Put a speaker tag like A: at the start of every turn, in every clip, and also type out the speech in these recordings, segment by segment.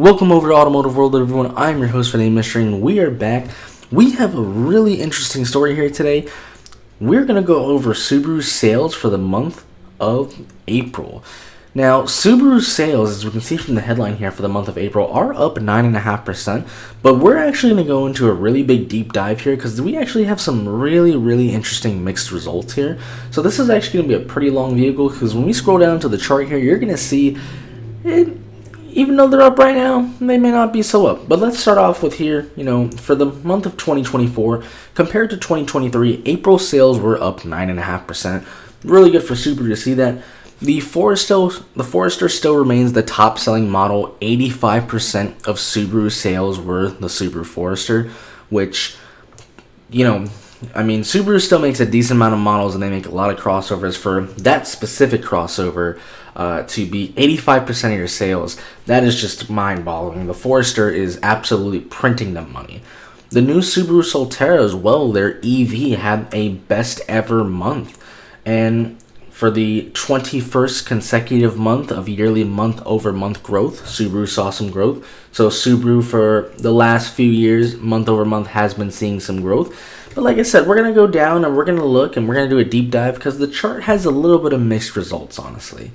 A: Welcome over to Automotive World, everyone. I'm your host for the Mystery, and we are back. We have a really interesting story here today. We're going to go over Subaru sales for the month of April. Now, Subaru sales, as we can see from the headline here for the month of April, are up 9.5%, but we're actually going to go into a really big deep dive here because we actually have some really interesting mixed results here. So this is actually going to be a pretty long vehicle because when we scroll down to the chart here, you're going to see it. Even though they're up right now, they may not be so up. But let's start off with here, for the month of 2024, compared to 2023, April sales were up 9.5%. Really good for Subaru to see that. The Forester still remains the top-selling model. 85% of Subaru sales were the Subaru Forester, which, Subaru still makes a decent amount of models, and they make a lot of crossovers. For that specific crossover to be 85% of your sales, that is just mind-boggling. The Forester is absolutely printing them money. The new Subaru Solterra as well, their EV, had a best ever month. And for the 21st consecutive month of yearly month-over-month growth, Subaru saw some growth. So Subaru, for the last few years, month-over-month, has been seeing some growth. But like I said, we're going to go down and we're going to look and we're going to do a deep dive because the chart has a little bit of mixed results, honestly.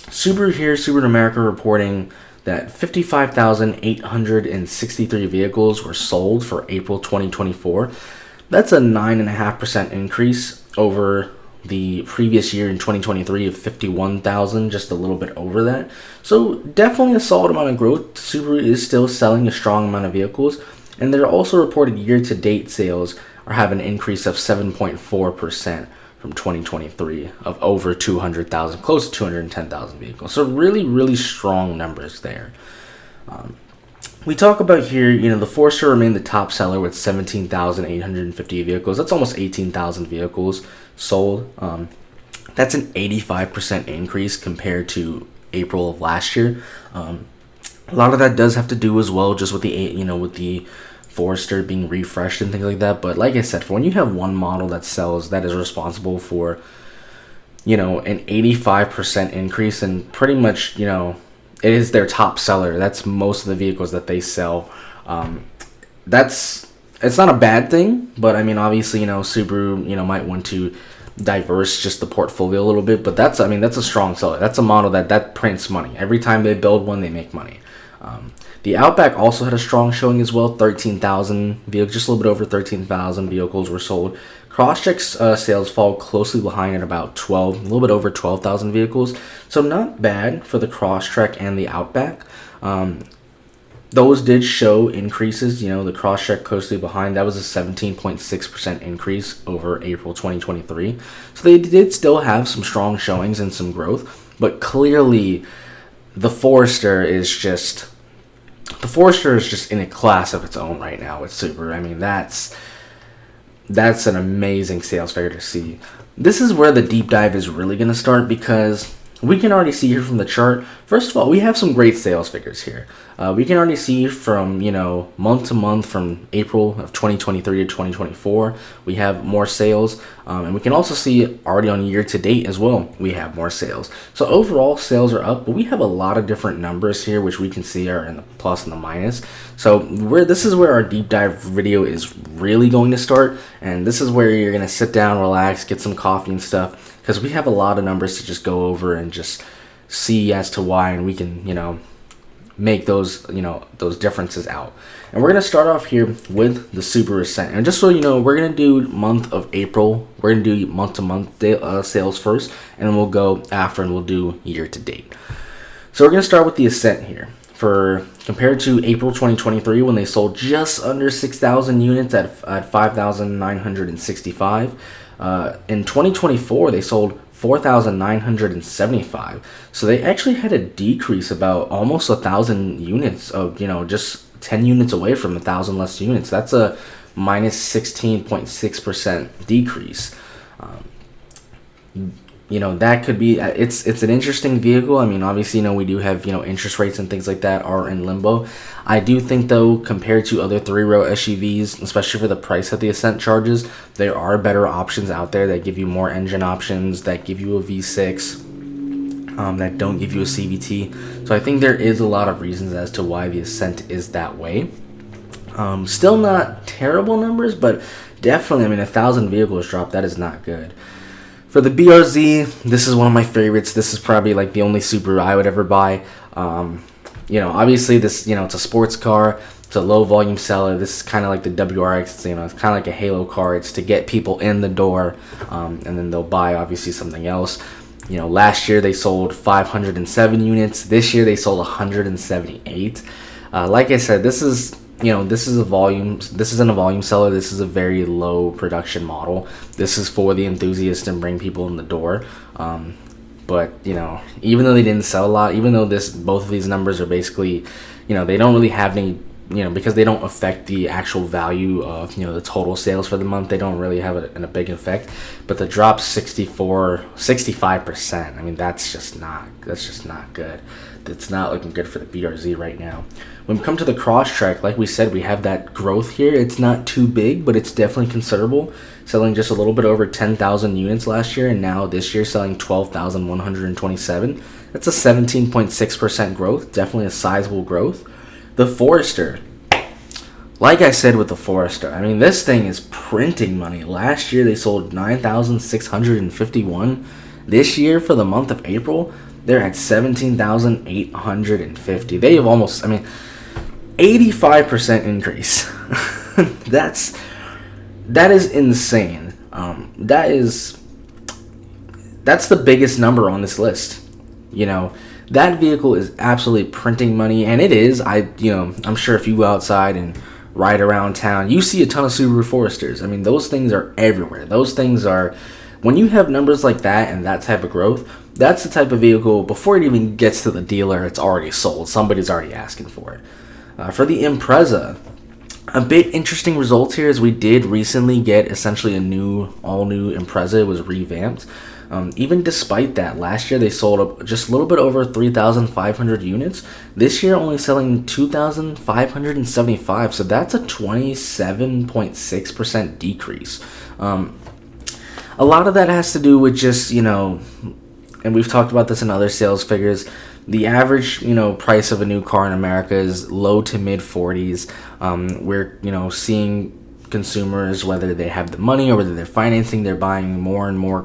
A: Subaru in America, reporting that 55,863 vehicles were sold for April 2024. That's a 9.5% increase over the previous year in 2023 of 51,000, just a little bit over that. So definitely a solid amount of growth. Subaru is still selling a strong amount of vehicles, and they're also reported year-to-date sales are having an increase of 7.4% from 2023 of over 200,000, close to 210,000 vehicles. So really strong numbers there. We talk about here, the Forester remained the top seller with 17,850 vehicles. That's almost 18,000 vehicles sold. That's an 85% increase compared to April of last year. A lot of that does have to do as well just with the Forester being refreshed and things like that. But like I said, for when you have one model that sells, that is responsible for, an 85% increase, and pretty much, it is their top seller. That's most of the vehicles that they sell. It's not a bad thing, but obviously, Subaru, might want to diverse just the portfolio a little bit, but that's a strong seller. That's a model that prints money. Every time they build one, they make money. The Outback also had a strong showing as well. 13,000 vehicles, just a little bit over 13,000 vehicles were sold. Crosscheck's sales fall closely behind at about a little bit over 12,000 vehicles. So not bad for the Crosscheck and the Outback. Those did show increases. The Crosscheck closely behind, that was a 17.6% increase over April 2023. So they did still have some strong showings and some growth, but clearly the Forester is just in a class of its own right now with Subaru. That's an amazing sales figure to see. This is where the deep dive is really going to start because we can already see here from the chart. First of all, we have some great sales figures here. We can already see from, month to month from April of 2023 to 2024, we have more sales. And we can also see already on year to date as well, we have more sales. So overall, sales are up, but we have a lot of different numbers here, which we can see are in the plus and the minus. So this is where our deep dive video is really going to start. And this is where you're going to sit down, relax, get some coffee and stuff, because we have a lot of numbers to just go over and just see as to why, and we can, make those differences out. And we're going to start off here with the Subaru Ascent. And just so you know, we're going to do month of April. We're going to do month-to-month sales first, and then we'll go after and we'll do year-to-date. So we're going to start with the Ascent here. Compared to April 2023, when they sold just under 6,000 units at 5,965. In 2024, they sold 4,975. So they actually had a decrease about almost 1,000 units of, just 10 units away from 1,000 less units. That's a minus 16.6% decrease. That could be, it's an interesting vehicle. Obviously, we do have, interest rates and things like that are in limbo. I do think, though, compared to other three-row SUVs, especially for the price that the Ascent charges, there are better options out there that give you more engine options, that give you a V6, that don't give you a CVT. So I think there is a lot of reasons as to why the Ascent is that way. Still not terrible numbers, but definitely, I mean, 1,000 vehicles dropped. That is not good. For the BRZ, this is one of my favorites. This is probably like the only Subaru I would ever buy. Obviously this, it's a sports car. It's a low volume seller. This is kind of like the WRX. It's kind of like a halo car. It's to get people in the door, and then they'll buy obviously something else. Last year they sold 507 units. This year they sold 178. Like I said, this is a volume. This isn't a volume seller. This is a very low production model. This is for the enthusiast and bring people in the door. But even though they didn't sell a lot, even though both of these numbers are basically, they don't really have any, because they don't affect the actual value of the total sales for the month. They don't really have a big effect. But the drop 65%. I mean, that's just not good. It's not looking good for the BRZ right now. When we come to the Crosstrek, like we said, we have that growth here. It's not too big, but it's definitely considerable. Selling just a little bit over 10,000 units last year, and now this year selling 12,127. That's a 17.6% growth. Definitely a sizable growth. The Forester. Like I said with the Forester, I mean, this thing is printing money. Last year they sold 9,651. This year, for the month of April, they're at 17,850. They have almost, 85% increase. That is insane. That's the biggest number on this list. That vehicle is absolutely printing money, and it is. I'm sure if you go outside and ride around town, you see a ton of Subaru Foresters. I mean, those things are everywhere. Those things are, when you have numbers like that and that type of growth, that's the type of vehicle, before it even gets to the dealer, it's already sold. Somebody's already asking for it. For the Impreza, a bit interesting results here is we did recently get essentially all new Impreza. It was revamped. Even despite that, last year they sold just a little bit over 3,500 units. This year only selling 2,575. So that's a 27.6% decrease. A lot of that has to do with just, and we've talked about this in other sales figures, the average, price of a new car in America is low to mid 40s. We're, seeing consumers, whether they have the money or whether they're financing, they're buying more and more,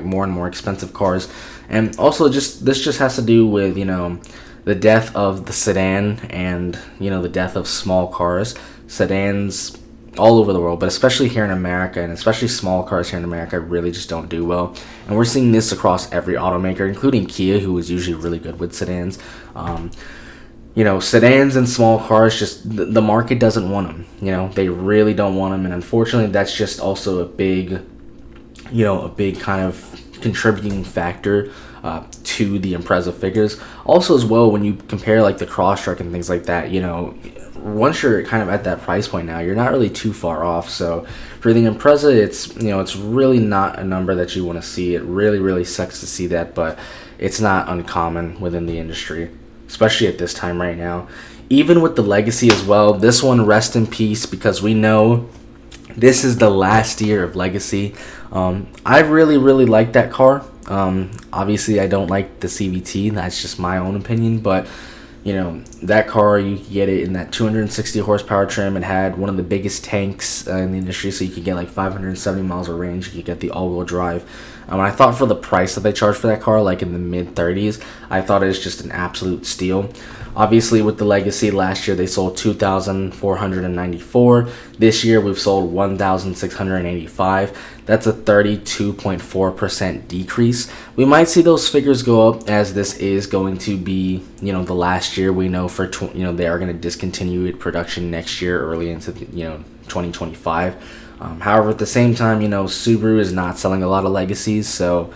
A: more and more expensive cars. And also this just has to do with, the death of the sedan and, the death of small cars. Sedans all over the world, but especially here in America, and especially small cars here in America, really just don't do well. And we're seeing this across every automaker, including Kia, who is usually really good with sedans. Sedans and small cars, just the market doesn't want them. They really don't want them, and unfortunately, that's just also a big kind of contributing factor to the Impreza figures. Also, as well, when you compare like the Crosstrek and things like that, once you're kind of at that price point now, you're not really too far off. So for the Impreza, it's really not a number that you want to see. It really, really sucks to see that, but it's not uncommon within the industry, especially at this time right now. Even with the Legacy as well, this one, rest in peace, because we know this is the last year of Legacy. I really, really like that car. Obviously, I don't like the CVT. That's just my own opinion, but that car, you could get it in that 260 horsepower trim. It had one of the biggest tanks in the industry, so you could get like 570 miles of range. You could get the all-wheel drive. I thought for the price that they charged for that car, like in the mid-30s, I thought it was just an absolute steal. Obviously, with the Legacy, last year they sold 2,494. This year we've sold 1,685. That's a 32.4% decrease. We might see those figures go up, as this is going to be, the last year. We know for, they are going to discontinue production next year, early into, 2025. However, at the same time, Subaru is not selling a lot of Legacies, so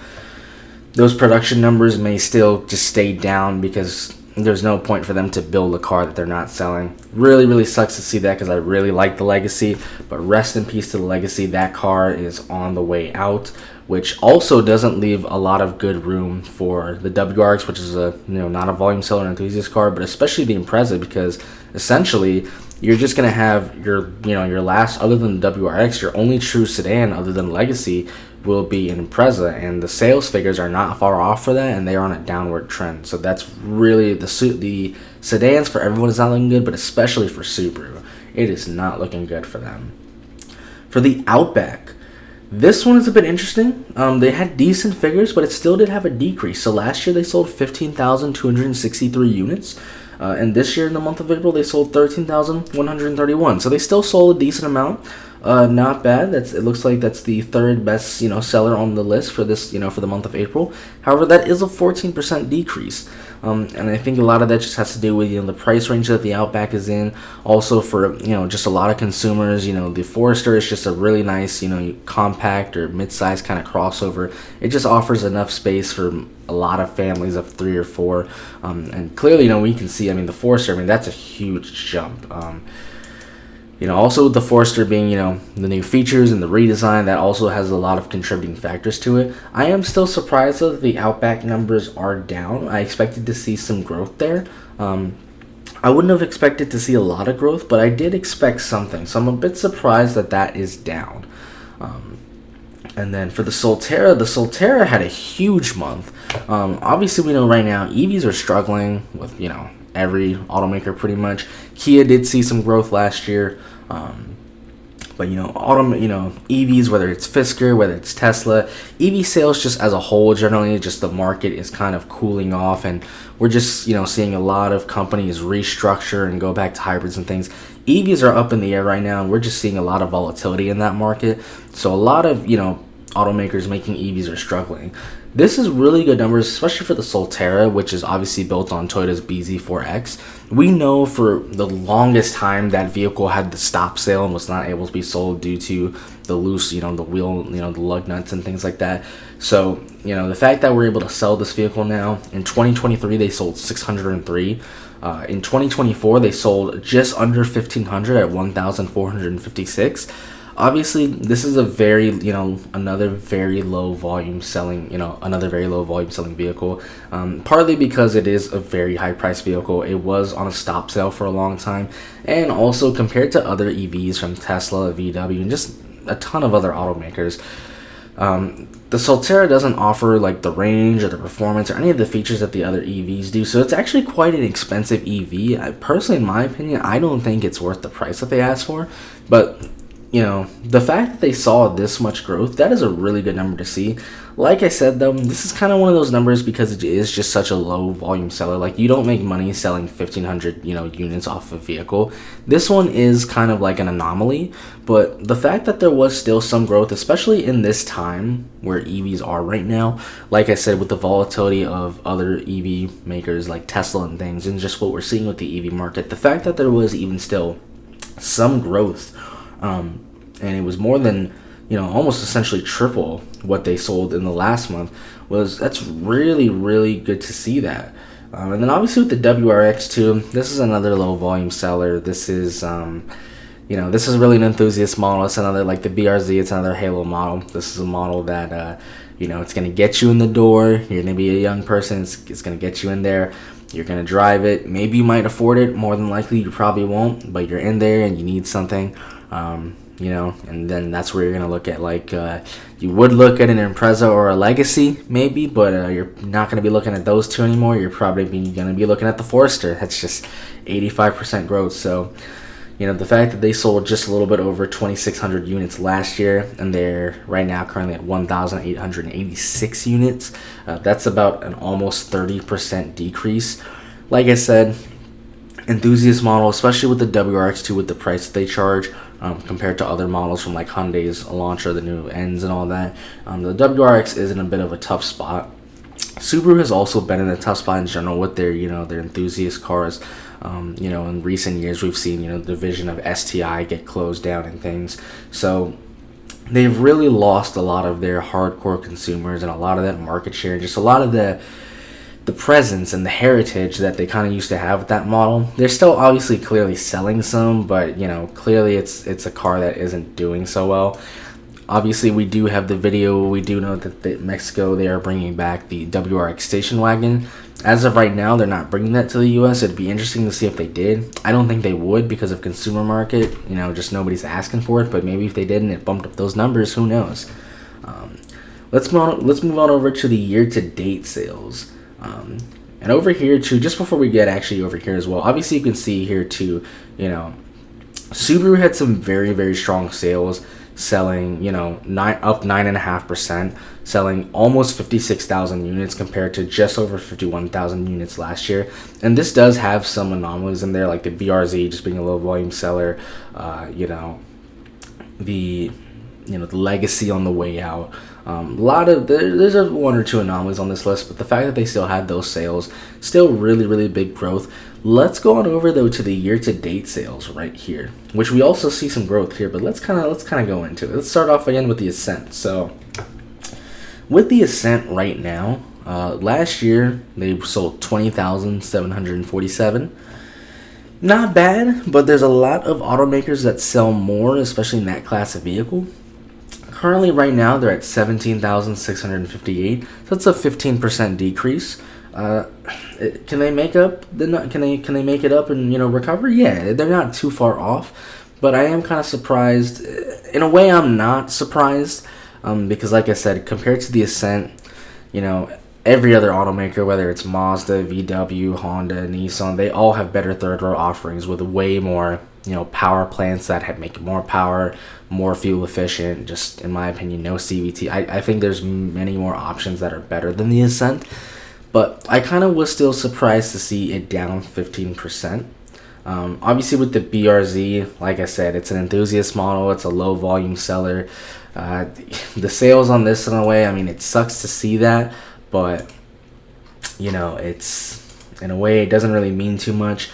A: those production numbers may still just stay down because there's no point for them to build a car that they're not selling. Really, really sucks to see that, because I really like the Legacy, but rest in peace to the Legacy. That car is on the way out, which also doesn't leave a lot of good room for the WRX, which is not a volume seller enthusiast car, but especially the Impreza, because essentially, you're just gonna have your last, other than the WRX, your only true sedan other than Legacy will be an Impreza, and the sales figures are not far off for that, and they are on a downward trend. So that's really the sedans for everyone is not looking good, but especially for Subaru, it is not looking good for them. For the Outback, this one is a bit interesting. They had decent figures, but it still did have a decrease. So last year they sold 15,263 units. And this year in the month of April they sold 13,131. So they still sold a decent amount. Not bad. It looks like that's the third best seller on the list for this for the month of April. However, that is a 14% decrease. And I think a lot of that just has to do with the price range that the Outback is in. Also for just a lot of consumers, the Forester is just a really nice compact or mid-size kind of crossover. It just offers enough space for a lot of families of 3 or 4. And clearly we can see, the Forester, that's a huge jump. Also with the Forester being, the new features and the redesign, that also has a lot of contributing factors to it. I am still surprised though that the Outback numbers are down. I expected to see some growth there. I wouldn't have expected to see a lot of growth, but I did expect something. So I'm a bit surprised that is down. And then for the Solterra had a huge month. Obviously we know right now EVs are struggling with, every automaker pretty much. Kia did see some growth last year. But EVs, whether it's Fisker, whether it's Tesla, EV sales just as a whole, generally just the market is kind of cooling off, and we're just seeing a lot of companies restructure and go back to hybrids and things. EVs are up in the air right now, and we're just seeing a lot of volatility in that market. So a lot of automakers making EVs are struggling. This is really good numbers, especially for the Solterra, which is obviously built on Toyota's BZ4X. We know for the longest time that vehicle had the stop sale and was not able to be sold due to the loose, the wheel, the lug nuts and things like that. So, the fact that we're able to sell this vehicle now, in 2023 they sold 603. In 2024 they sold just under 1,500 at 1,456. Obviously, this is a very, another very low volume selling, vehicle. Partly because it is a very high price vehicle. It was on a stop sale for a long time, and also compared to other EVs from Tesla, VW, and just a ton of other automakers, the Solterra doesn't offer like the range or the performance or any of the features that the other EVs do. So it's actually quite an expensive EV. Personally, in my opinion, I don't think it's worth the price that they asked for, but the fact that they saw this much growth, that is a really good number to see. Like I said, though, this is kind of one of those numbers because it is just such a low volume seller. Like, you don't make money selling 1,500, units off a vehicle. This one is kind of like an anomaly, but the fact that there was still some growth, especially in this time where EVs are right now, like I said, with the volatility of other EV makers like Tesla and things, and just what we're seeing with the EV market, the fact that there was even still some growth, and it was more than almost essentially triple what they sold in the last month, that's really, really good to see that. And then obviously with the WRX too, this is another low volume seller. This is this is really an enthusiast model. It's another, like the BRZ, it's another Halo model. This is a model that it's going to get you in the door. You're going to be a young person, it's going to get you in there. You're going to drive it. Maybe you might afford it. More than likely you probably won't, but you're in there and you need something. And then that's where you're going to look at, like, you would look at an Impreza or a Legacy, maybe, but you're not going to be looking at those two anymore. You're probably going to be looking at the Forester. That's just 85% growth. So, the fact that they sold just a little bit over 2,600 units last year, and they're right now currently at 1,886 units, that's about an almost 30% decrease. Like I said, enthusiast model, especially with the WRX2, with the price that they charge, compared to other models from like Hyundai's Elantra, the new N's and all that. The WRX is in a bit of a tough spot. Subaru has also been in a tough spot in general with their, their enthusiast cars. In recent years we've seen, the division of STI get closed down and things. So they've really lost a lot of their hardcore consumers and a lot of that market share, just a lot of the presence and the heritage that they kind of used to have with that model. They're still obviously clearly selling some, but clearly it's a car that isn't doing so well. Obviously we do have the video. We do know that Mexico, they are bringing back the WRX station wagon. As of right now, they're not bringing that to the U.S. It'd be interesting to see if they did. I don't think they would because of consumer market. Just nobody's asking for it. But maybe if they did and it bumped up those numbers, who knows? Let's move on over to the year-to-date sales. And over here too, just before we get actually over here as well, obviously you can see here too, Subaru had some very, very strong sales, selling, up 9.5%, selling almost 56,000 units compared to just over 51,000 units last year. And this does have some anomalies in there, like the BRZ just being a low volume seller, the Legacy on the way out. There's one or two anomalies on this list, but the fact that they still had those sales, still really, really big growth. Let's go on over though to the year-to-date sales right here, which we also see some growth here. But let's kind of go into it. Let's start off again with the Ascent. So with the Ascent right now, last year they sold 20,747. Not bad, but there's a lot of automakers that sell more, especially in that class of vehicle. Currently, right now, they're at 17,658, so that's a 15% decrease. Can they make up Can they make it up and recover? Yeah, they're not too far off, but I am kind of surprised. In a way, I'm not surprised because, like I said, compared to the Ascent, every other automaker, whether it's Mazda, VW, Honda, Nissan, they all have better third row offerings with way more power plants that make more power, more fuel efficient. Just in my opinion, no CVT. I think there's many more options that are better than the Ascent, but I kind of was still surprised to see it down 15%. Obviously with the BRZ, like I said, it's an enthusiast model. It's a low volume seller. The sales on this, in a way, I mean, it sucks to see that, but it's, in a way, it doesn't really mean too much.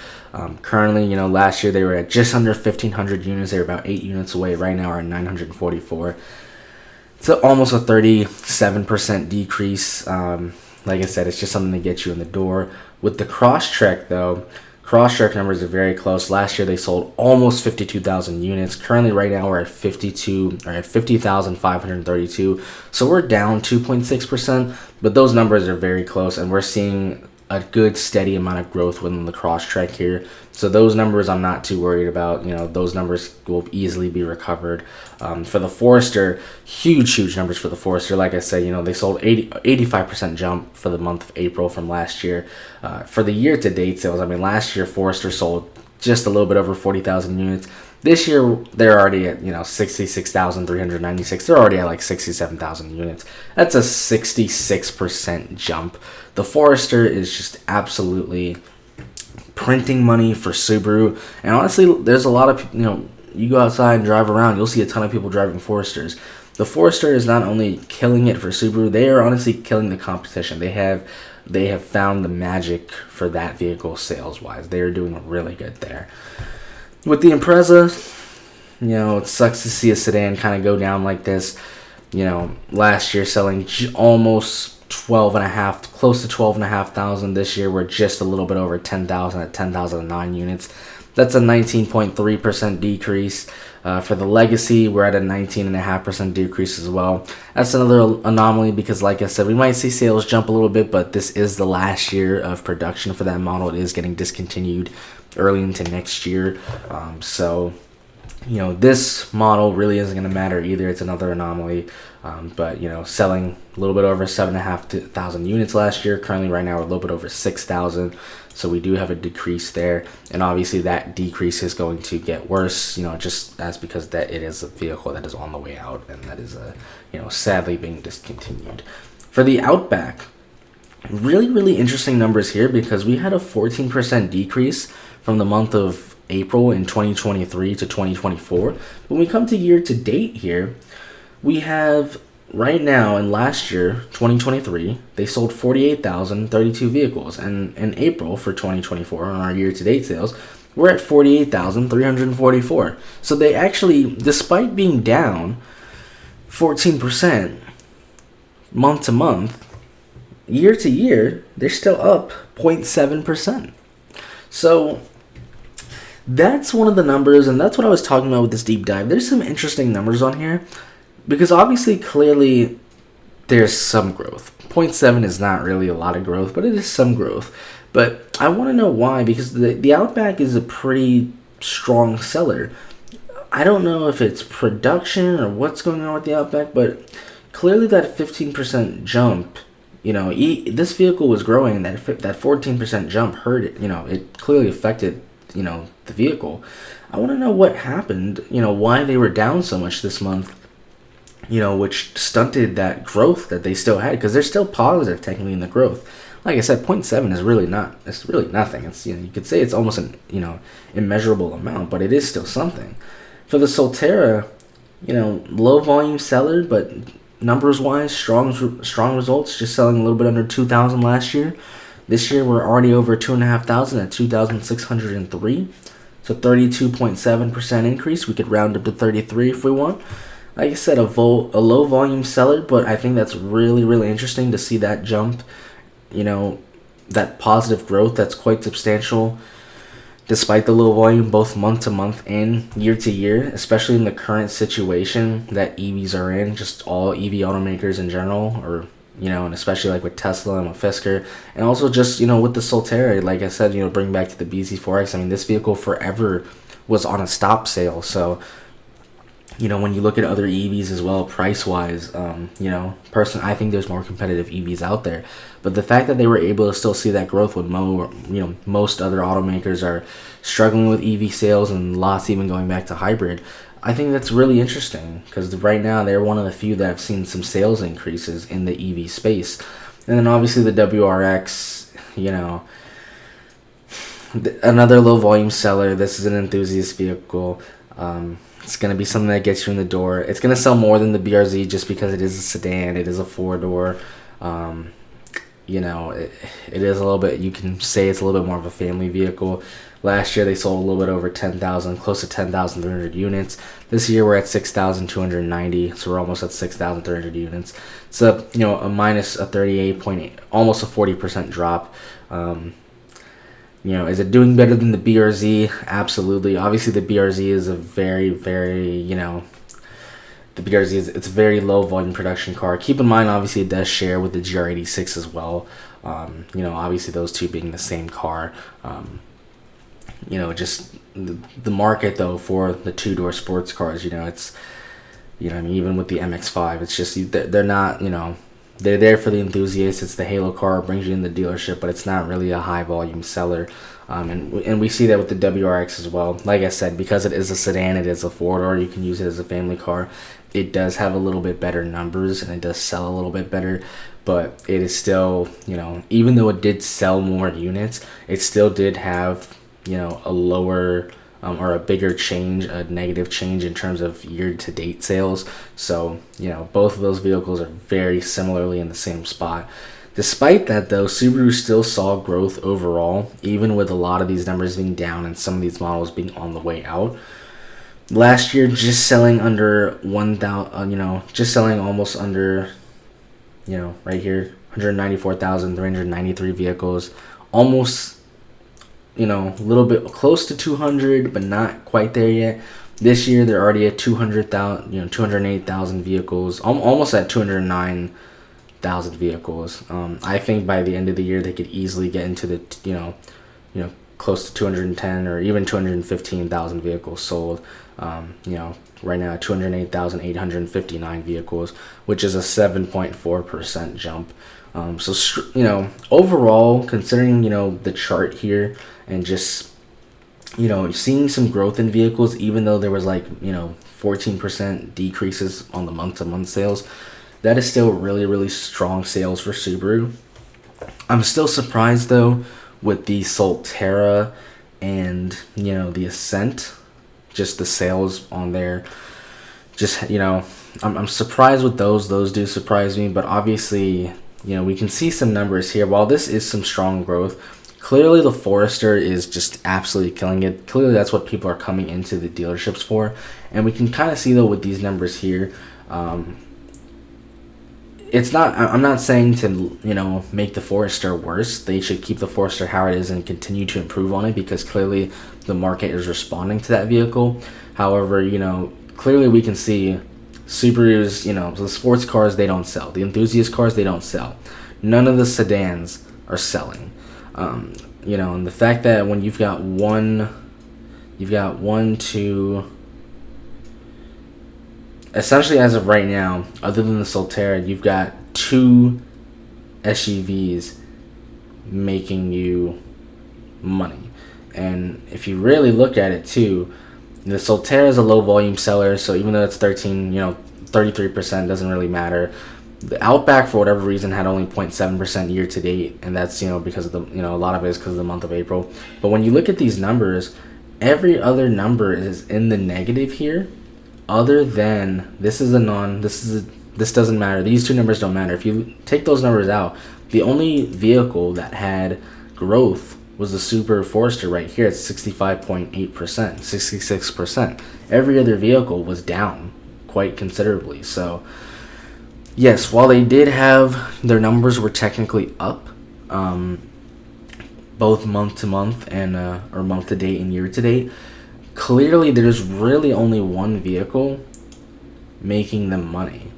A: Currently, last year they were at just under 1,500 units. They were about 8 units away. Right now are at 944. It's almost a 37% decrease. Like I said, it's just something to get you in the door. With the Crosstrek, though, Crosstrek numbers are very close. Last year they sold almost 52,000 units. Currently, right now we're at 50,532. So we're down 2.6%, but those numbers are very close, and we're seeing a good steady amount of growth within the Crosstrek here. So those numbers I'm not too worried about. Those numbers will easily be recovered. For the Forester, huge numbers for the Forester. Like I said, they sold 85% jump for the month of April from last year. For the year-to-date sales, I mean, last year Forester sold just a little bit over 40,000 units. This year, they're already at, 66,396. They're already at like 67,000 units. That's a 66% jump. The Forester is just absolutely printing money for Subaru. And honestly, there's a lot of, you go outside and drive around, you'll see a ton of people driving Foresters. The Forester is not only killing it for Subaru, they are honestly killing the competition. They have found the magic for that vehicle sales-wise. They are doing really good there. With the Impreza, it sucks to see a sedan kind of go down like this. Last year selling almost 12.5, close to 12,500. This year we're just a little bit over 10,000 at 10,009 units. That's a 19.3% decrease. For the Legacy, we're at a 19.5% decrease as well. That's another anomaly because, like I said, we might see sales jump a little bit, but this is the last year of production for that model. It is getting discontinued early into next year. So this model really isn't going to matter either. It's another anomaly. But selling a little bit over 7,500 units last year. Currently, right now, we're a little bit over 6,000. So we do have a decrease there, and obviously that decrease is going to get worse. Just as because that it is a vehicle that is on the way out, and that is sadly being discontinued. For the Outback, really interesting numbers here because we had a 14% decrease from the month of April in 2023 to 2024. When we come to year to date here, we have right now and last year, 2023, they sold 48,032 vehicles. And in April for 2024, on our year to date sales, we're at 48,344. So they actually, despite being down 14% month to month, year to year, they're still up 0.7%. So that's one of the numbers, and that's what I was talking about with this deep dive. There's some interesting numbers on here because obviously, clearly, there's some growth. Zero point 0.7 is not really a lot of growth, but it is some growth. But I want to know why, because the Outback is a pretty strong seller. I don't know if it's production or what's going on with the Outback, but clearly that 15% jump, this vehicle was growing, and that 14% jump hurt it. It clearly affected, the vehicle. I want to know what happened, why they were down so much this month, which stunted that growth that they still had, because they're still positive technically in the growth. Like I said, 0.7 is really it's really nothing. It's, you could say it's almost an, immeasurable amount, but it is still something. For the Solterra, low volume seller, but numbers wise, strong results, just selling a little bit under 2,000 last year. This year we're already over 2,500 at 2,603. So 32.7% increase. We could round up to 33 if we want. Like I said, a low volume seller, but I think that's really, really interesting to see that jump, that positive growth that's quite substantial despite the low volume, both month to month and year to year, especially in the current situation that EVs are in, just all EV automakers in general, or, and especially like with Tesla and with Fisker, and also just, with the Solterra, like I said, bring back to the BZ4X. I mean, this vehicle forever was on a stop sale, so when you look at other EVs as well, price-wise, personally, I think there's more competitive EVs out there. But the fact that they were able to still see that growth when most other automakers are struggling with EV sales and lots even going back to hybrid, I think that's really interesting, because right now they're one of the few that have seen some sales increases in the EV space. And then obviously the WRX, another low-volume seller. This is an enthusiast vehicle. It's going to be something that gets you in the door. It's going to sell more than the BRZ just because it is a sedan. It is a four-door. It is a little bit, you can say it's a little bit more of a family vehicle. Last year they sold a little bit over 10,000, close to 10,300 units. This year we're at 6,290, so we're almost at 6,300 units. It's a minus a 38.8, almost a 40% drop. Is it doing better than the BRZ? Absolutely. Obviously, the BRZ is a very, very, the BRZ it's a very low volume production car. Keep in mind, obviously, it does share with the GR86 as well. Obviously, those two being the same car. Just the market, though, for the two-door sports cars, it's, even with the MX-5, it's just, they're not, they're there for the enthusiasts. It's the halo car, it brings you in the dealership, but it's not really a high volume seller. And we see that with the WRX as well. Like I said, because it is a sedan, it is a four-door, you can use it as a family car. It does have a little bit better numbers, and it does sell a little bit better, but it is still, even though it did sell more units, it still did have, a lower or a bigger change, a negative change in terms of year-to-date sales. So, both of those vehicles are very similarly in the same spot. Despite that, though, Subaru still saw growth overall, even with a lot of these numbers being down and some of these models being on the way out. Last year, just selling under 1,000, just selling almost under, right here, 194,393 vehicles, almost, a little bit close to 200, but not quite there yet. This year, they're already at 200,000, 208,000 vehicles, almost at 209,000 vehicles. I think by the end of the year, they could easily get into the, close to 210 or even 215,000 vehicles sold. Right now, 208,859 vehicles, which is a 7.4% jump. Overall, considering, the chart here and just, seeing some growth in vehicles, even though there was 14% decreases on the month-to-month sales, that is still really, really strong sales for Subaru. I'm still surprised, though, with the Solterra and, the Ascent, just the sales on there. Just, I'm surprised with those. Those do surprise me, but obviously, we can see some numbers here. While this is some strong growth, clearly the Forester is just absolutely killing it. Clearly that's what people are coming into the dealerships for. And we can kind of see, though, with these numbers here, it's not, I'm not saying to, make the Forester worse. They should keep the Forester how it is and continue to improve on it, because clearly the market is responding to that vehicle. However, clearly we can see Subarus, the sports cars, they don't sell. The enthusiast cars, they don't sell. None of the sedans are selling. And the fact that when you've got one, two, essentially as of right now, other than the Solterra, you've got 2 SUVs making you money. And if you really look at it too, the Solterra is a low volume seller, so even though it's 33% doesn't really matter. The Outback, for whatever reason, had only 0.7% year to date, and that's because of a lot of it is because of the month of April. But when you look at these numbers, every other number is in the negative here, other than this doesn't matter. These 2 numbers don't matter. If you take those numbers out, the only vehicle that had growth was the Super Forester right here at 65.8%, 66%. Every other vehicle was down quite considerably. So yes, while they did have, their numbers were technically up, both month to month and or month to date and year to date, clearly there's really only one vehicle making them money.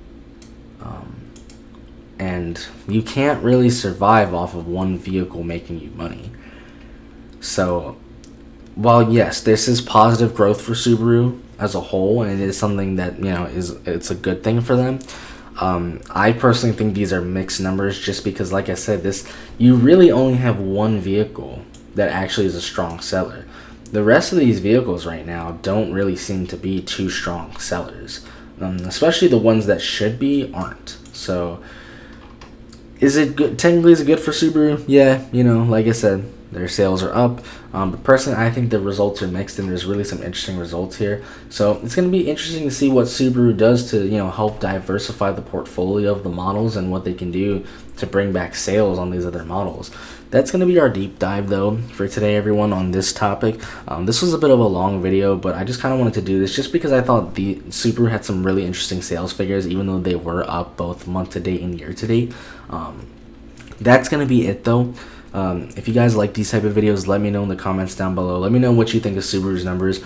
A: And you can't really survive off of one vehicle making you money. So while yes, this is positive growth for Subaru as a whole, and it is something that it's a good thing for them, I personally think these are mixed numbers, just because, like I said, you really only have one vehicle that actually is a strong seller. The rest of these vehicles right now don't really seem to be too strong sellers, especially the ones that should be aren't. So is it good? Technically, is it good for Subaru? Yeah, like I said, their sales are up. But personally, I think the results are mixed, and there's really some interesting results here. So it's going to be interesting to see what Subaru does to help diversify the portfolio of the models and what they can do to bring back sales on these other models. That's going to be our deep dive, though, for today, everyone, on this topic. This was a bit of a long video, but I just kind of wanted to do this just because I thought the Subaru had some really interesting sales figures, even though they were up both month to date and year to date. That's going to be it, though. If you guys like these type of videos, let me know in the comments down below. Let me know what you think of Subaru's numbers.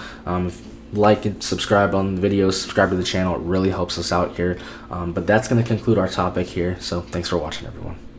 A: Like and subscribe on the video, subscribe to the channel. It really helps us out here. But that's going to conclude our topic here. So thanks for watching, everyone.